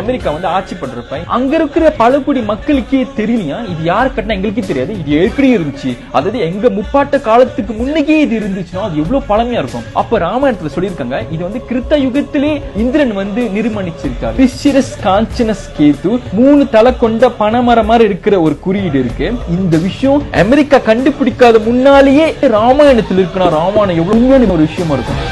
America வந்து ஆட்சி பண்றப்ப அங்க இருக்கிற பழங்குடி மக்களுக்கே தெரியலையா இது யார் கட்டினா எங்களுக்கே தெரியாது, இது எப்படி இருந்துச்சு, அதாவது எங்க முப்பாட்ட காலத்துக்கு முன்னக்கே இது இருந்துச்சுன்னா அது எவ்வளவு பழமையா இருக்கும். அப்ப ராமாயணத்துல சொல்லியிருக்காங்க இது வந்து கிருத்த யுகத்திலே இந்திரன் வந்து நிர்மாணிச்சிருக்காரு. பிசிரஸ் காஞ்சனஸ் கேது 3 தலை கொண்ட பனைமரம் மாதிரி இருக்கிற ஒரு குறியீடு இருக்கு. இந்த விஷயம் அமெரிக்கா கண்டுபிடிக்காத முன்னாலேயே ராமாயணத்தில் இருக்கணும். ராமாயணம் எவ்வளவு உண்மையான ஒரு விஷயமா இருக்கும்.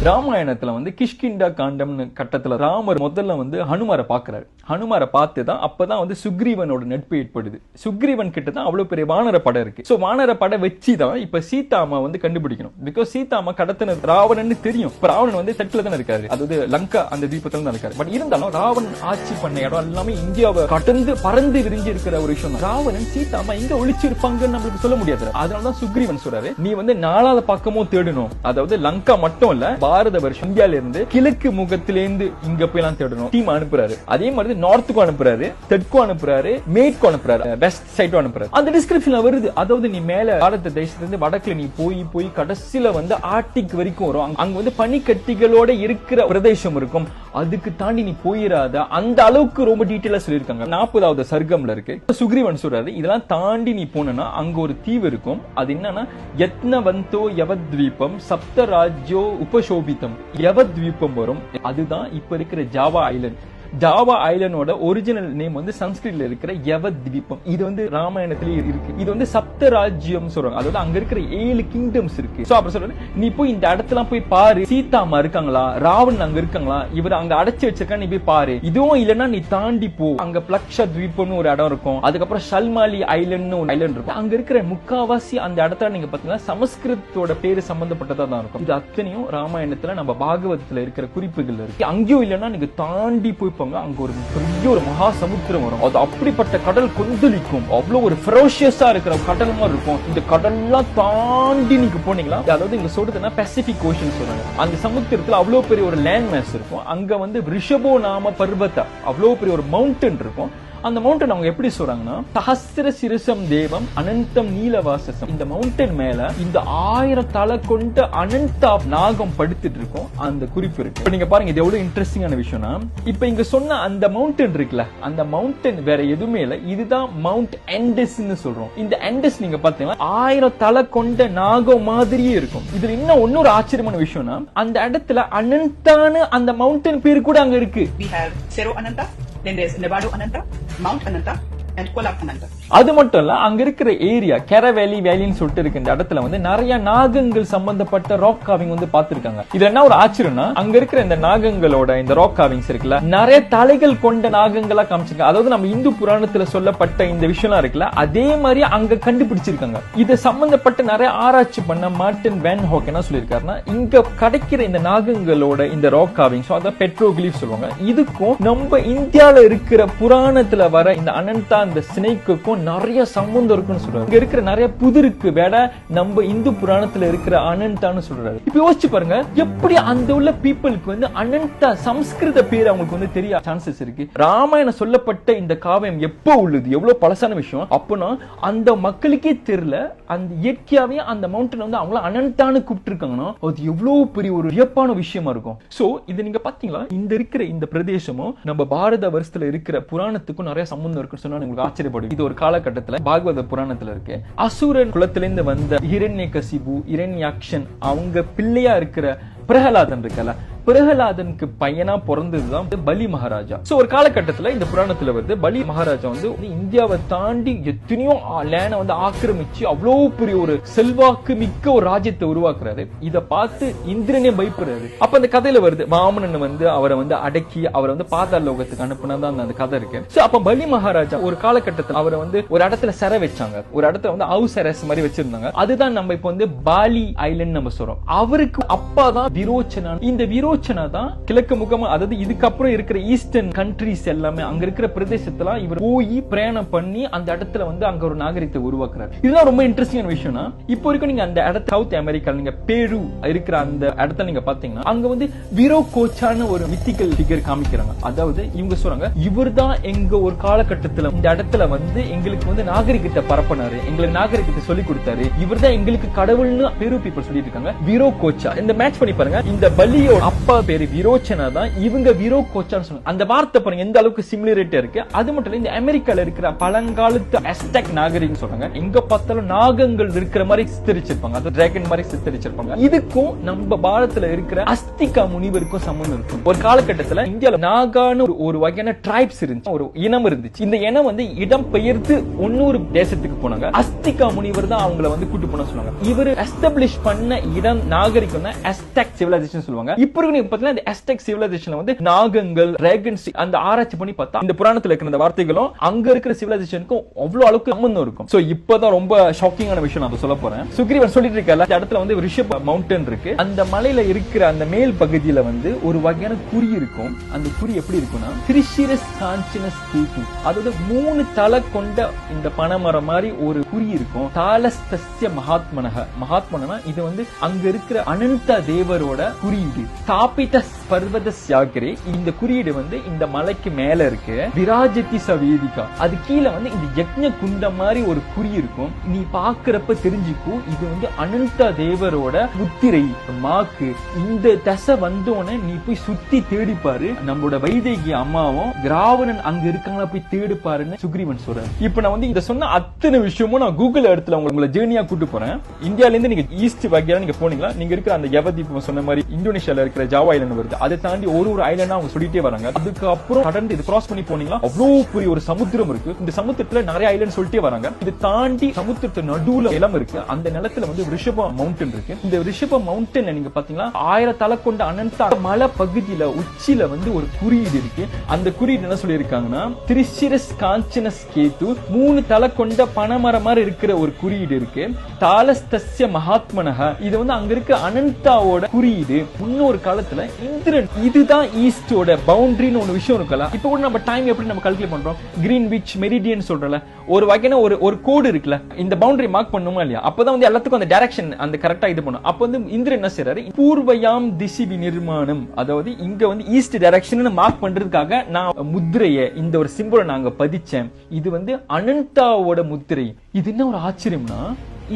ராமாயணத்துல வந்து கிஷ்கிண்டா காண்டம்னு கட்டத்துல ராமர் முதல்ல வந்து ஹனுமாரை பாக்குறாரு. ஹனுமாரை பார்த்துதான் அப்பதான் வந்து சுக்ரீவனோட நட்பு ஏற்படுது. சுக்ரீவன் கிட்ட தான் அவ்வளவு பெரிய வானர படம் இருக்கு. சோ வானர படம் வச்சுதான் இப்ப சீதாமா வந்து கண்டுபிடிக்கணும். பிகாஸ் சீதாமா கடத்தின ராவணன் தெரியும். ராவணன் வந்து தட்டுல தானே இருக்காரு, அதாவது லங்கா அந்த தீபத்துல தான் இருக்காரு. பட் இருந்தாலும் ராவணன் ஆட்சி பண்ண இடம் எல்லாமே இந்தியாவை கடந்து பறந்து விரிஞ்சு இருக்கிற ஒரு விஷயம். ராவணன் சீதாமா எங்க ஒளிச்சிருப்பாங்கன்னு நம்மளுக்கு சொல்ல முடியாது. அதனாலதான் சுக்ரீவன் சொல்றாரு நீ வந்து 4வது பக்கமும் தேடணும். அதாவது லங்கா மட்டும் இல்ல, பாரத வருஷம் இந்தியால இருந்து கிழக்கு முகத்திலேருந்து இங்க போய் எல்லாம் தேடணும். டீம் அனுப்புறாரு. அதே மாதிரி நார்த்துக்கும் அனுப்புறாரு, தெற்கும் அனுப்புறாரு, மேற்கும் அனுப்புறாரு, வெஸ்ட் சைடும் அனுப்புறாரு. அந்த டிஸ்கிரிப்ஷன்ல வருது. அதாவது நீ மேல பாரத தேசத்துல இருந்து வடக்குல நீ போய் கடைசியில வந்து ஆர்டிக் வரைக்கும் வரும். அங்க வந்து பனிக்கட்டிகளோட இருக்கிற பிரதேசம் இருக்கும். அதுக்கு தாண்டி நீ போயிடாத. அந்த அளவுக்கு ரொம்ப டீடைலா சொல்லியிருக்காங்க. 40வது சர்க்கம்ல இருக்கு. சுக்ரீவன் சொல்றாரு இதெல்லாம் தாண்டி நீ போனா அங்க ஒரு தீவு இருக்கும். அது என்னன்னா யத்னவந்தோ யவத்வீபம் சப்தராஜ்யோ உபசோபிதம் யவத்வீபம் வரும். அதுதான் இப்ப இருக்கிற ஜாவா ஐலண்ட். ஜாவா ஐலண்டோட ஒரிஜினல் நேம் வந்து சன்ஸ்கிரிட்ல இருக்கிற யவத்வீபம். இது வந்து ராமாயணத்திலே இருக்கு. இது வந்து சப்தராஜ்யம் சொல்றாங்க. அதாவது அங்க இருக்கிற 7 கிங்டம்ஸ் இருக்கு. சோ அப்ப சொல்றாரு நீ போய் இந்த இடத்துல போய் பாரு, சீதாமா இருக்காங்களா, ராவணன் அங்க இருக்காங்களா, இவர் அங்க அடைச்சு வச்சிருக்கா, நீ போய் பாரு. இதுவும் இல்லன்னா நீ தாண்டி போ, அங்க பிளக்ஷ தீபம்னு ஒரு இடம் இருக்கும். அதுக்கப்புறம் ஷல்மாலி ஐலண்ட்னு ஒரு ஐலண்ட் இருக்கும். அங்க இருக்கிற முக்காவாசி அந்த இடத்துல நீங்க பாத்தீங்கன்னா சமஸ்கிருதத்தோட பேரு சம்பந்தப்பட்டதா தான் இருக்கும். இது அத்தனையும் ராமாயணத்துல நம்ம பாகவதத்துல இருக்கிற குறிப்புகள் இருக்கு. அங்கேயும் இல்லன்னா நீங்க தாண்டி போய் அங்க ஒரு பெரிய ஒரு மகா சமுத்திரம் வரும். அது அப்படிப்பட்ட கடல் கொந்தளிக்கும். அவ்வளவு ஒரு ஃபெரோஷியஸா இருக்கிற கடல் மாதிரி இருக்கும். இந்த கடல்லாம் தாண்டி நீங்க போனீங்களா, அதாவது இங்க சொல்றதுன்னா பசிபிக் ஓஷன் சொல்றாங்க. அந்த சமுத்திரத்துல அவ்வளவு பெரிய ஒரு லேண்ட் மேஸ் இருக்கும். அங்க வந்து ரிஷபோ நாம பர்வதா அவ்வளவு பெரிய ஒரு மவுண்டன் இருக்கும். அந்த மவுண்டன் அவங்க எப்படி சொல்றாங்கன்னா சஹஸ்ர சிரசம் தேவம் அனந்தம் நீலவாசசம். இந்த மவுண்டன் மேல இந்த 1000 தலை கொண்ட அனந்தா நாகம் படுத்துட்டு இருக்கும். அந்த குறிப்பு இருக்கு. இப்ப நீங்க பாருங்க இது எவ்வளவு இன்ட்ரெஸ்டிங்கான விஷயம்னா, இப்ப இங்க சொன்ன அந்த மவுண்டன் இருக்குல்ல, அந்த மவுண்டன் வேற எதுவுமே இல்ல, இதுதான் மவுண்ட் எண்டஸ்ன்னு சொல்றோம். இந்த எண்டஸ் நீங்க பாத்தீங்கன்னா 1000 தலை கொண்ட நாகம் மாதிரியே இருக்கும். இதுல இன்னும் இன்னொரு ஆச்சரியமான விஷயம்னா அந்த இடத்துல அனந்தான்னு அந்த மவுண்டன் பேரு கூட அங்க இருக்கு. We have Cerro Ananta, then there's Nevado Ananta, Mount Ananta and Kolap Ananta. அது மட்டும் இல்ல, அங்க இருக்கிற ஏரியா கெரவேலி வேலின்னு சொல்லிட்டு இருக்கு. இந்த இடத்துல வந்து நிறைய நாகங்கள் சம்பந்தப்பட்ட ராக் காவிங் வந்து பாத்துருக்காங்க. இதுல என்ன ஒரு ஆச்சரியம்னா அங்க இருக்கிற இந்த நாகங்களோட இந்த ராக் காவிங்ஸ் இருக்குல்ல, நிறைய தலைகள் கொண்ட நாகங்களா காமிச்சிருக்காங்க. அதாவது நம்ம இந்து புராணத்துல சொல்லப்பட்ட இந்த விஷயம்லாம் இருக்குல்ல, அதே மாதிரி அங்க கண்டுபிடிச்சிருக்காங்க. இது சம்பந்தப்பட்ட நிறைய ஆராய்ச்சி பண்ண மார்டின் வேன் ஹோக் என்ன சொல்லியிருக்காருன்னா, இங்க கிடைக்கிற இந்த நாகங்களோட இந்த ராக் காவிங்ஸ் அத பெட்ரோகிலிஃப் சொல்லுவாங்க. இதுக்கும் நம்ம இந்தியால இருக்கிற புராணத்துல வர இந்த அனந்தா இந்த ஸ்னேக்குக்கும் நிறைய சம்பந்தம் இருக்குன்னு சொல்றாரு. இங்க இருக்கிற நிறைய புதிருக்கு வேட நம்ம இந்து புராணத்துல இருக்கிற அனந்தான்னு சொல்றாரு. இப்ப யோசிச்சு பாருங்க, எப்படி அந்த உள்ள பீப்புளுக்கு வந்து அனந்தா சம்ஸ்கிருத பேர் அவங்களுக்கு வந்து தெரிய சான்சஸ் இருக்கு. ராமாயணம் சொல்லப்பட்ட இந்த காவியம் எப்போ உள்ளது, எவ்வளவு பழசான விஷயம். அப்பனா அந்த மக்களுக்கே தெரியல, அந்த இயற்கையாவே அந்த மவுண்டன் வந்து அவங்கள அனந்தான்னு கூப்பிட்டு இருக்காங்கன்னா அது எவ்வளவு பெரிய ஒரு வியப்பான விஷயமா இருக்கும். சோ இது நீங்க பாத்தீங்களா, இந்த இருக்கிற இந்த பிரதேசமும் நம்ம பாரத வருஷத்துல இருக்கிற புராணத்துக்கும் நிறைய சம்பந்தம் இருக்குன்னு சொன்னா உங்களுக்கு ஆச்சரியப்படும். இது ஒரு காலகட்டத்துல பாகவத புராணத்துல இருக்கு. அசுரன் குலத்திலிருந்து வந்த ஹிரண்யகசிபு ஹிரண்யாக்ஷன் அவங்க பிள்ளையா இருக்கிற பிரகலாதன் இருக்கல, பிரகலாதனுக்கு பையனா பிறந்ததுதான் பலி மகாராஜா. சோ ஒரு காலகட்டத்துல இந்த புராணத்துல வருது, பலி மகாராஜா வந்து இந்தியாவை தாண்டி எத்தனையோ லேண்ட வந்து ஆக்கிரமிச்சு அவ்வளவு பெரிய ஒரு செல்வாக்கு மிக்க ஒரு ராஜ்யத்தை உருவாக்குறாரு. இத பார்த்து இந்திரனே பயப்படுறாரு. அப்ப அந்த கதையில வருது, வாமனன் வந்து அவரை வந்து அடக்கி அவரை வந்து பாதாள லோகத்துக்கு அனுப்புனதான் அந்த கதை இருக்கு. சோ அப்ப பலி மகாராஜா ஒரு காலகட்டத்தில் அவரை வந்து ஒரு இடத்துல சிறை வச்சாங்க. ஒரு இடத்துல வந்து ஹவுஸ் அரெஸ்ட் மாதிரி வச்சிருந்தாங்க. அதுதான் நம்ம இப்ப வந்து பாலி ஐலண்ட் நம்ம சொல்றோம். அவருக்கு அப்பாதான் விரோச்சனா. இந்த விரோச்சனா தான் கிழக்கு முகமா, அதாவது இதுக்கப்புறம் இருக்கிற ஈஸ்டர்ன் கண்ட்ரிஸ் எல்லாமே அங்க இருக்கிற பிரதேசத்துல இவர் போய் பிரயாணம் பண்ணி அந்த இடத்துல வந்து அங்க ஒரு நாகரிகத்தை உருவாக்குறாரு. இதெல்லாம் ரொம்ப இன்ட்ரெஸ்டிங்கான விஷயம்னா, இப்போ வரைக்கும் நீங்க அந்த இடத்துல சவுத் அமெரிக்கா நீங்க பேரு இருக்கிற அந்த இடத்துல நீங்க பாத்தீங்கன்னா அங்க வந்து விரோகோச்சான ஒரு மித்திக்கல் ஃபிகர் காமிக்கிறாங்க. அதாவது இவங்க சொல்றாங்க இவர் தான் எங்க ஒரு காலகட்டத்துல இந்த இடத்துல வந்து எங்களுக்கு வந்து நாகரிகத்தை பரப்பினாரு, எங்களுக்கு நாகரிகத்தை சொல்லி கொடுத்தாரு, இவர் தான் எங்களுக்கு கடவுள்னு பேரு பீப்புள் சொல்லிட்டு இருக்காங்க. விரோகோச்சா இந்த மேட்ச் பண்ணி பாருங்க. இந்த பலியோட அப்பா பேரு விரோச்சனா தான், இவங்க விரோகோச்சான்னு சொல்லுவாங்க. அந்த வார்த்தை பாருங்க எந்த அளவுக்கு சிமிலரிட்டியா இருக்கு. அது மட்டும் இல்ல, இந்த அமெரிக்கால இருக்கிற பழங்காலத்து அஸ்டெக் நாகரிகம் சொல்றாங்க. எங்க பார்த்தாலும் நாகங்கள் இருக்கிற மாதிரி சித்தரிச்சிருப்பாங்க, அது டிராகன் மாதிரி சித்தரிச்சிருப்பாங்க. இதுக்கும் நம்ம பாரதத்துல இருக்கிற அஸ்திகா முனிவருக்கும் சம்பந்தம் இருக்கும். ஒரு காலகட்டத்துல இந்தியால நாகான்னு ஒரு வகையான டிரைப்ஸ் இருந்துச்சு, ஒரு இனம் இருந்துச்சு. இந்த இனம் வந்து இடம் பெயர்த்து இன்னொரு தேசத்துக்கு போனாங்க. அஸ்திகா முனிவர் தான் அவங்கள வந்து கூட்டு போன சொன்னாங்க. இவர் எஸ்டாப்ளிஷ் பண்ண இடம் நாகரிகம் தான் அஸ்டெக் சிவிலைசேஷன் சொல்லுவாங்க. இப்போ பார்த்தீங்கன்னா இந்த அஸ்டெக் சிவிலைசேஷன்ல வந்து நாகங்கள், டிராகன்ஸ் அந்த ஆராய்ச்சி பண்ணி பார்த்தா இந்த புராணத்துல இருக்கிற இந்த வார்த்தைகளும் அங்க இருக்கிற சிவிலைசேஷனுக்கும் அவ்வளவு அளவுக்கு சம்பந்தம் இருக்கும். சோ இப்பதான் ரொம்ப ஷாக்கிங்கான விஷயம் நான் சொல்ல போறேன். சுக்ரீவன் சொல்லிட்டு இருக்கல, இந்த இடத்துல வந்து ரிஷப் மவுண்டன் இருக்கு. அந்த மலையில இருக்கிற அந்த மேல் பகுதியில வந்து ஒரு வகையான குறி இருக்கும். அந்த குறி எப்படி இருக்கும்னா திரிஷிரஸ் காஞ்சனஸ் கேது, அதாவது 3 தலை கொண்ட இந்த பனைமரம் மாதிரி ஒரு குறி இருக்கும். தாலஸ்தஸ்ய மகாத்மனஹ, மகாத்மனா இது வந்து அங்க இருக்கிற அனந்த தேவரோட குறியீடு. தாபித பர்வதஸ்யாகரே, இந்த குறியீடு வந்து இந்த மலைக்கு மேல இருக்கு. விராஜதி சவேதிகா, அது கீழே வந்து இந்த யக்ஞ குண்டம் மாதிரி ஒரு குறி இருக்கும். நீ பாக்குறப்ப தெரிஞ்சுக்கும் இது வந்து அனந்த தேவரோட முத்திரை மாக்கு. இந்த தசை வந்தோன்னு நீ போய் சுத்தி தேடிப்பாரு, நம்மளோட வைதேகி அம்மாவும் ராவணன் அங்க இருக்காங்களா போய் தேடிப்பாருன்னு சுக்ரீவன் சொல்றாரு. இப்ப நான் வந்து இத சொன்ன அத்தனை விஷயமும் நான் கூகுள் இடத்துல உங்களை ஜேர்னியா கூட்டு போறேன். இந்தியால இருந்து நீங்க ஈஸ்ட் வகையா நீங்க போனீங்களா, நீங்க இருக்கிற அந்த யவதீப் சொன்ன மாதிரி இந்தோனேஷியால இருக்கிற ஜாவா ஐலாண்ட் வருது, அதை தாண்டி ஒரு ஐலாண்டா அவங்க சொல்லிட்டே வராங்க. அதுக்கு அப்புறம் கடந்து இது கிராஸ் பண்ணி போனீங்களா அவ்வளவு பெரிய ஒரு சமுத்திரம் இருக்கு. இந்த சமுத்திரத்துல நிறைய ஐலாண்ட் சொல்லிட்டே வராங்க. இது தாண்டி சமுத்திரத்து நடுவுல இடம் இருக்கு. அந்த நிலத்துல வந்து ரிஷப மவுண்டன் இருக்கு. இந்த ரிஷப மவுண்டன் நீங்க பாத்தீங்களா 1000 தலை கொண்ட அனந்த மலை பகுதியில உச்சில வந்து ஒரு குறியீடு இருக்கு. அந்த குறியீடு என்ன சொல்லி இருக்காங்கன்னா திரிஷிரஸ் காஞ்சனஸ் கேது, 3 தலை கொண்ட பனைமரம் மாதிரி இருக்கிற ஒரு குறியீடு இருக்கு. தாலஸ்தஸ்ய மகாத்மனஹ, இது வந்து அங்க இருக்க அனந்தாவோட குறியீடு. முன்னொரு காலத்துல இந்திரன், இதுதான் ஈஸ்டோட பவுண்டரின்னு ஒரு விஷயம் இருக்கல. இப்ப கூட நம்ம டைம் எப்படி நம்ம கால்குலேட் பண்றோம், கிரீன்விச் மெரிடியன் சொல்றல, ஒரு வகையான ஒரு கோடு இருக்குல்ல, இந்த பவுண்டரி மார்க் பண்ணுமா இல்லையா, அப்பதான் வந்து எல்லாத்துக்கும் அந்த டைரக்ஷன் அந்த கரெக்டா இது பண்ணும். அப்ப வந்து இந்திரன் என்ன செய்யறாரு, பூர்வயாம் திசி நிர்மாணம், அதாவது இங்க வந்து ஈஸ்ட் டைரக்ஷன் மார்க் பண்றதுக்காக நான் முத்திரைய இந்த ஒரு சிம்பிளை நாங்க பதிச்சேன். இது வந்து அனந்தாவோட முத்திரை. இது என்ன ஒரு ஆச்சரியம்னா,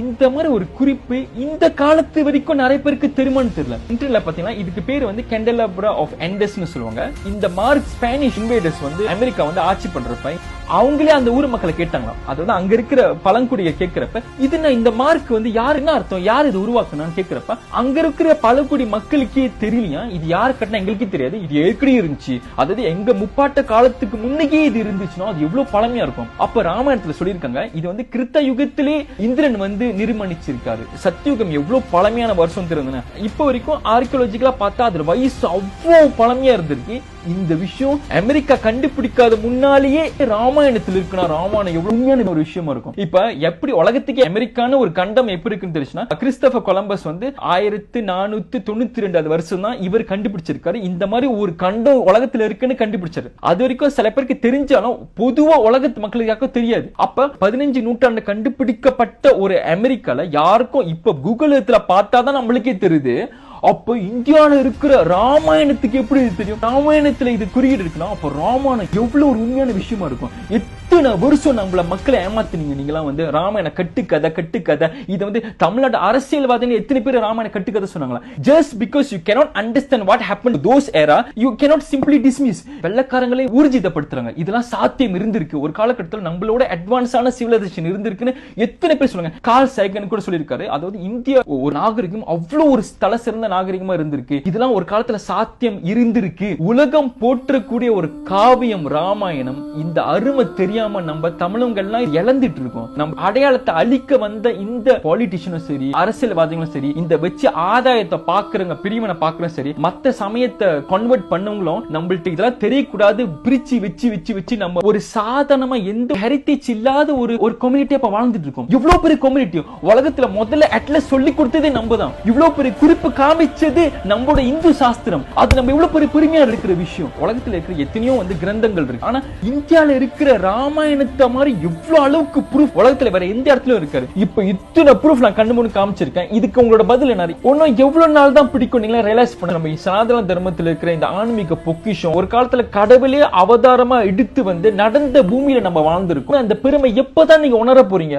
இந்த மாதிரி ஒரு குறிப்பு இந்த காலத்து வரைக்கும் நிறைய பேருக்கு தெரியுமான்னு தெரியல. இன்டர்நெட்ல பாத்தீங்கன்னா இதுக்கு பேர் வந்து கேண்டலாப்ரா ஆஃப் எண்டஸ்னு சொல்லுவாங்க. இந்த மார்க் ஸ்பானிஷ் இன்வேடர்ஸ் வந்து அமெரிக்கா வந்து ஆட்சி பண்றப்ப அவங்களே அந்த ஊர் மக்களை கேட்டாங்களாம். அதாவது அங்க இருக்கிற பழங்குடியை கேட்கிறப்ப இது இந்த மார்க் வந்து யாரு, என்ன அர்த்தம், யார் இது உருவாக்குனான்னு கேட்கிறப்ப அங்க இருக்கிற பழங்குடி மக்களுக்கே தெரியலையா, இது யாரு கட்டினா எங்களுக்கே தெரியாது, இது ஏற்கனவே இருந்துச்சு, அதாவது எங்க முப்பாட்ட காலத்துக்கு முன்னே இது இருந்துச்சுன்னா அது எவ்வளவு பழமையா இருக்கும். அப்ப ராமாயணத்துல சொல்லியிருக்காங்க இது வந்து கிருத்த யுகத்திலே இந்திரன் வந்து நிர்மாணிச்சிருக்காரு. சத்தியுகம் எவ்வளவு பழமையான வருஷம் தெரியுதுன்னா, இப்ப வரைக்கும் ஆர்கியோலஜிக்கலா பார்த்தா அது வயசு அவ்வளவு பழமையா இருந்திருக்கு. இந்த விஷயம் அமெரிக்கா கண்டுபிடிக்காத முன்னாலேயே ராமாயணத்தில் இருக்குன்னா ராமாயணம் எவ்வளவு உண்மையான ஒரு விஷயமா இருக்கும். இப்ப எப்படி உலகத்துக்கு அமெரிக்கான ஒரு கண்டம் எப்படி இருக்குன்னு தெரிஞ்சுன்னா, கிறிஸ்டோபர் கொலம்பஸ் வந்து 1492 வருஷம் தான் இவர் கண்டுபிடிச்சிருக்காரு. இந்த மாதிரி ஒரு கண்டம் உலகத்துல இருக்குன்னு கண்டுபிடிச்சாரு. அது வரைக்கும் சில பேருக்கு தெரிஞ்சாலும் பொதுவா உலகத்து மக்களுக்காக தெரியாது. அப்ப 15 நூற்றாண்டு கண்டுபிடிக்கப்பட்ட ஒரு அமெரிக்கால யாருக்கும் இப்ப கூகுள் பார்த்தாதான் நம்மளுக்கே தெரியுது. அப்ப இந்தியால இருக்கிற ராமாயணத்துக்கு எப்படி தெரியும், ராமாயணத்துல இது குறியீடு இருக்குன்னா அப்ப ராமாயணம் எவ்வளவு ஒரு உண்மையான விஷயமா இருக்கும். எத்தனை வருஷம் நம்மள மக்களை ஏமாத்தினீங்க நீங்களாம் வந்து ராமாயண கட்டுக்கதை. இதை வந்து தமிழ்நாடு அரசியல்வாதிகள் எத்தனை பேர் ராமாயண கட்டுக்கதை சொன்னாங்களா. Just because you cannot understand what happened to those era, you cannot simply dismiss. வெள்ளக்காரங்களே ஊர்ஜிதப்படுத்துறாங்க. இதெல்லாம் சாத்தியம் இருந்திருக்கு ஒரு காலகட்டத்தில், நம்மளோட அட்வான்ஸான சிவிலைசேஷன் இருந்திருக்குன்னு எத்தனை பேர் சொல்லுங்க. கார்ல் சைகன் கூட சொல்லியிருக்காரு, அதாவது இந்தியா ஒரு நாகரிகம் அவ்வளவு ஒரு தலை சிறந்த நாகரிகமா இருந்திருக்கு, இதெல்லாம் ஒரு காலத்துல சாத்தியம் இருந்திருக்கு. உலகம் போற்றக்கூடிய ஒரு காவியம் ராமாயணம். இந்த அருமை தெரியாம நம்ம தமிழங்கள்லாம் இழந்துட்டு இருக்கோம். நம்ம அடையாளத்தை அழிக்க வந்த இந்த பாலிட்டிஷியனும் சரி, அரசியல்வாதிகளும் சரி, இந்த வச்சு ஆதாயத்தை பாக்குறவங்க, பிரிவினை பாக்குறோம் சரி, மத்த சமயத்தை கன்வெர்ட் பண்ணவங்களும் நம்மள்ட்ட இதெல்லாம் தெரியக்கூடாது பிரிச்சு வச்சு நம்ம ஒரு சாதாரணமா எந்த ஹெரிட்டேஜ் இல்லாத ஒரு கம்யூனிட்டியா இப்ப வாழ்ந்துட்டு இருக்கோம். இவ்வளவு பெரிய கம்யூனிட்டி உலகத்துல முதல்ல அட்லஸ் சொல்லி கொடுத்ததே நம்ம தான். இவ்வளவு பெரிய குறிப்பு காமிச்சது நம்மளோட இந்து சாஸ்திரம். அது நம்ம இவ்வளவு பெரிய பெருமையா இருக்கிற விஷயம். உலகத்துல இருக்கிற எத்தனையோ வந்து கிரந்தங்கள் இருக்கு, ஆனா இந்தியால இருக்கிற ராமாயணத்தை மாதிரி எவ்வளவு அளவுக்கு ப்ரூஃப் உலகத்துல வேற எந்த இடத்துல இருக்காரு. இப்ப இத்தனை ப்ரூஃப் நான் கண்ணு முன்னு காமிச்சிருக்கேன். இதுக்கு உங்களோட பதில் என்ன? இன்னும் எவ்வளவு நாள் தான் பிடிக்கும் நீங்களா ரியலைஸ் பண்ண. நம்ம சனாதன தர்மத்தில் இருக்கிற இந்த ஆன்மீக பொக்கிஷம் ஒரு காலத்துல கடவுளே அவதாரமா எடுத்து வந்து நடந்த பூமியில நம்ம வாழ்ந்திருக்கோம். அந்த பெருமை எப்பதான் நீங்க உணர போறீங்க?